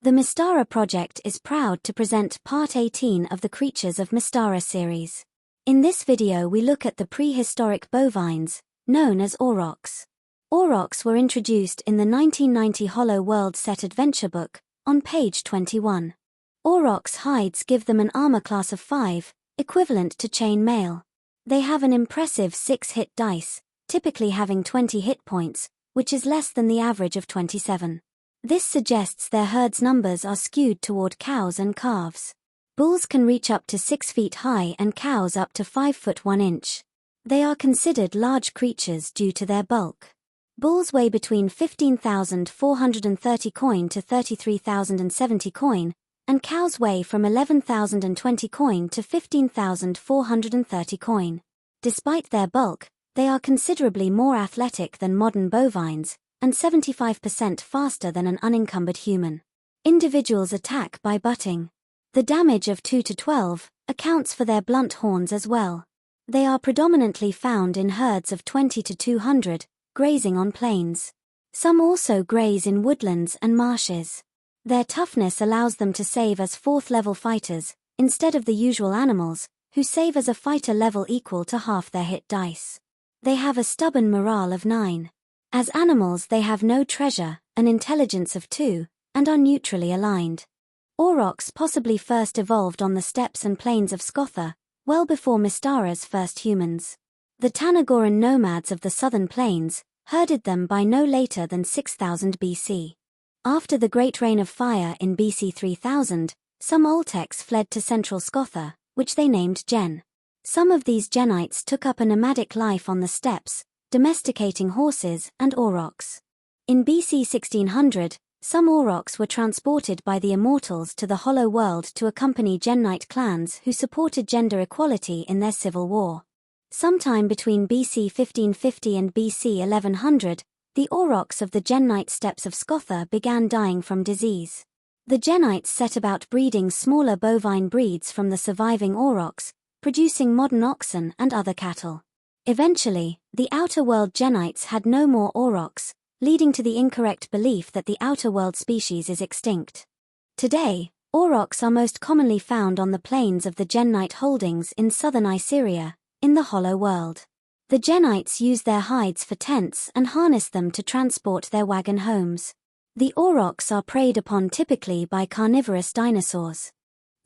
The Mystara project is proud to present Part 18 of the Creatures of Mystara series. In this video we look at the prehistoric bovines, known as aurochs. Aurochs were introduced in the 1990 Hollow World Set Adventure book, on page 21. Aurochs' hides give them an armor class of 5, equivalent to chain mail. They have an impressive 6-hit dice, typically having 20 hit points, which is less than the average of 27. This suggests their herd's numbers are skewed toward cows and calves. Bulls can reach up to 6 feet high and cows up to 5 foot 1 inch. They are considered large creatures due to their bulk. Bulls weigh between 15,430 coin to 33,070 coin, and cows weigh from 11,020 coin to 15,430 coin. Despite their bulk, they are considerably more athletic than modern bovines, and 75% faster than an unencumbered human. Individuals attack by butting. The damage of 2 to 12 accounts for their blunt horns as well. They are predominantly found in herds of 20 to 200, grazing on plains. Some also graze in woodlands and marshes. Their toughness allows them to save as 4th-level fighters, instead of the usual animals, who save as a fighter level equal to half their hit dice. They have a stubborn morale of 9. As animals they have no treasure, an intelligence of 2, and are neutrally aligned. Aurochs possibly first evolved on the steppes and plains of Scotha, well before Mystara's first humans. The Tanagoran nomads of the southern plains herded them by no later than 6000 BC. After the Great Rain of Fire in BC 3000, some Oltecs fled to central Scotha, which they named Gen. Some of these Genites took up a nomadic life on the steppes, domesticating horses and aurochs. In BC 1600, some aurochs were transported by the Immortals to the Hollow World to accompany Genite clans who supported gender equality in their civil war. Sometime between BC 1550 and BC 1100, the aurochs of the Genite steppes of Scotha began dying from disease. The Genites set about breeding smaller bovine breeds from the surviving aurochs, producing modern oxen and other cattle. Eventually, the Outer World Genites had no more aurochs, leading to the incorrect belief that the Outer World species is extinct. Today, aurochs are most commonly found on the plains of the Genite holdings in southern Iceria, in the Hollow World. The Genites use their hides for tents and harness them to transport their wagon homes. The aurochs are preyed upon typically by carnivorous dinosaurs.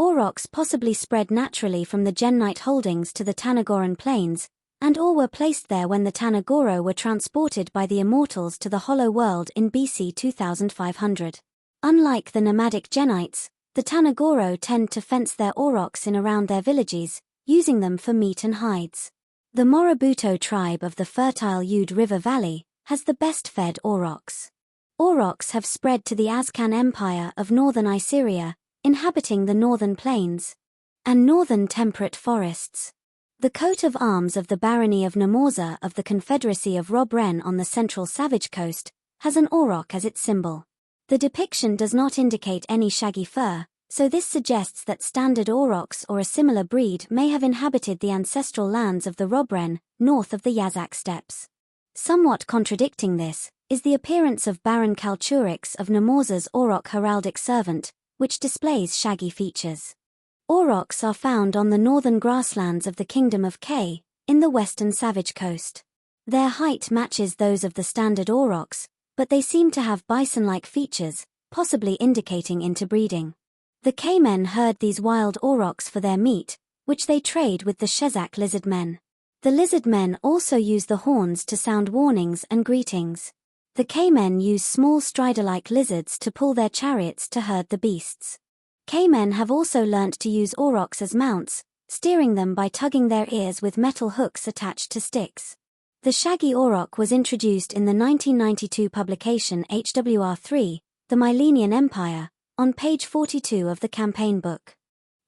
Aurochs possibly spread naturally from the Genite holdings to the Tanagoran plains, and/or were placed there when the Tanagoro were transported by the Immortals to the Hollow World in BC 2500. Unlike the nomadic Genites, the Tanagoro tend to fence their aurochs in around their villages, using them for meat and hides. The Morobuto tribe of the fertile Ude River Valley has the best-fed aurochs. Aurochs have spread to the Azcan Empire of northern Iceria, inhabiting the northern plains and northern temperate forests. The coat of arms of the Barony of Namorza of the Confederacy of Rob Wren on the central Savage Coast has an auroch as its symbol. The depiction does not indicate any shaggy fur, so this suggests that standard aurochs or a similar breed may have inhabited the ancestral lands of the Rob Wren, north of the Yazak steppes. Somewhat contradicting this is the appearance of Baron Kalturix of Namorza's auroch heraldic servant, which displays shaggy features. Aurochs are found on the northern grasslands of the Kingdom of Kay, in the western Savage Coast. Their height matches those of the standard aurochs, but they seem to have bison-like features, possibly indicating interbreeding. The Kaymen herd these wild aurochs for their meat, which they trade with the Shezak lizardmen. The lizardmen also use the horns to sound warnings and greetings. The Kaymen use small strider-like lizards to pull their chariots to herd the beasts. Kaymen have also learnt to use aurochs as mounts, steering them by tugging their ears with metal hooks attached to sticks. The shaggy auroch was introduced in the 1992 publication HWR3, The Mylenian Empire, on page 42 of the campaign book.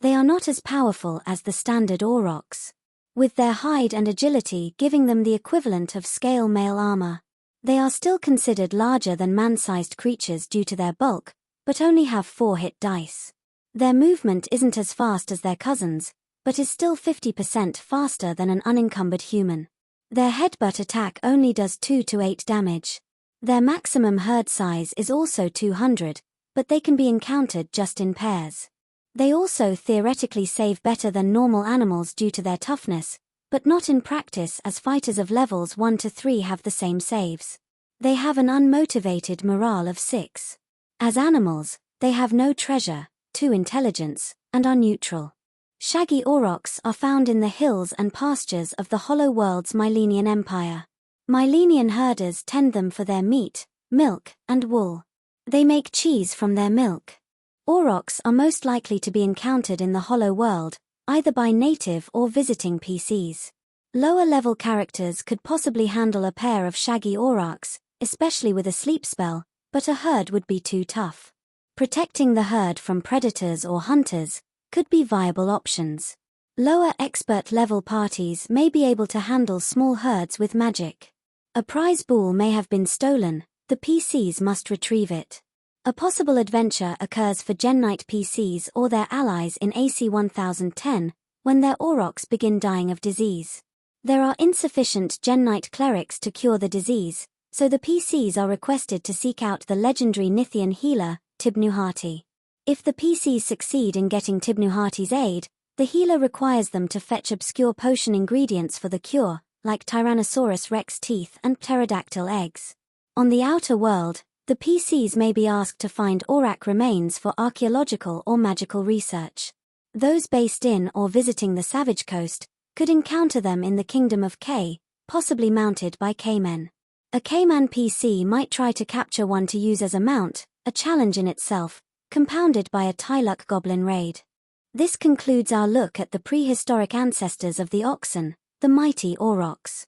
They are not as powerful as the standard aurochs, with their hide and agility giving them the equivalent of scale mail armor. They are still considered larger than man-sized creatures due to their bulk, but only have 4 hit dice. Their movement isn't as fast as their cousins, but is still 50% faster than an unencumbered human. Their headbutt attack only does 2 to 8 damage. Their maximum herd size is also 200, but they can be encountered just in pairs. They also theoretically save better than normal animals due to their toughness, but not in practice, as fighters of levels 1 to 3 have the same saves. They have an unmotivated morale of 6. As animals, they have no treasure, 2 intelligence, and are neutral. Shaggy aurochs are found in the hills and pastures of the Hollow World's Mylenian Empire. Mylenian herders tend them for their meat, milk, and wool. They make cheese from their milk. Aurochs are most likely to be encountered in the Hollow World, either by native or visiting PCs. Lower-level characters could possibly handle a pair of shaggy aurochs, especially with a sleep spell, but a herd would be too tough. Protecting the herd from predators or hunters could be viable options. Lower expert-level parties may be able to handle small herds with magic. A prize bull may have been stolen, the PCs must retrieve it. A possible adventure occurs for Gen Knight PCs or their allies in AC 1010, when their aurochs begin dying of disease. There are insufficient Gen Knight clerics to cure the disease, so the PCs are requested to seek out the legendary Nithian healer, Tibnuhati. If the PCs succeed in getting Tibnuhati's aid, the healer requires them to fetch obscure potion ingredients for the cure, like Tyrannosaurus Rex teeth and pterodactyl eggs. On the outer world, the PCs may be asked to find Auroch remains for archaeological or magical research. Those based in or visiting the Savage Coast could encounter them in the Kingdom of K, possibly mounted by K-men. A K-man PC might try to capture one to use as a mount, a challenge in itself, compounded by a Tyluk goblin raid. This concludes our look at the prehistoric ancestors of the oxen, the mighty Aurochs.